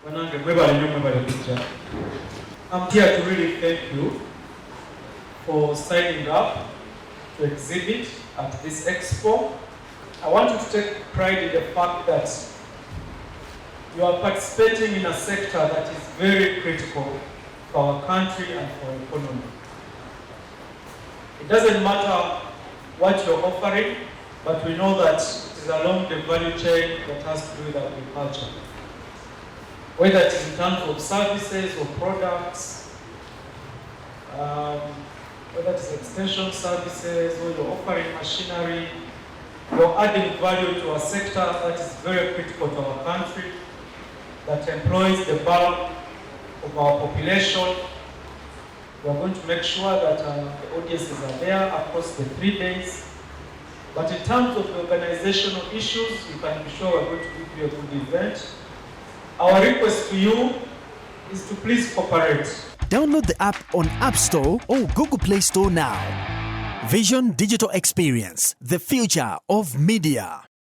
I'm here to really thank you for signing up to exhibit at this expo. I want you to take pride in the fact that you are participating in a sector that is very critical for our country and for our economy. It doesn't matter what you're offering, but we know that it is along the value chain that has to do with agriculture. Whether it is in terms of services or products, whether it is extension services, or you're offering machinery, you're adding value to a sector that is very critical to our country, that employs the bulk of our population. We are going to make sure that the audiences are there across the 3 days. But in terms of the organizational issues, you can be sure we're going to give you a good event. Our request to you is to please cooperate. Download the app on App Store or Google Play Store now. Vision Digital Experience, the future of media.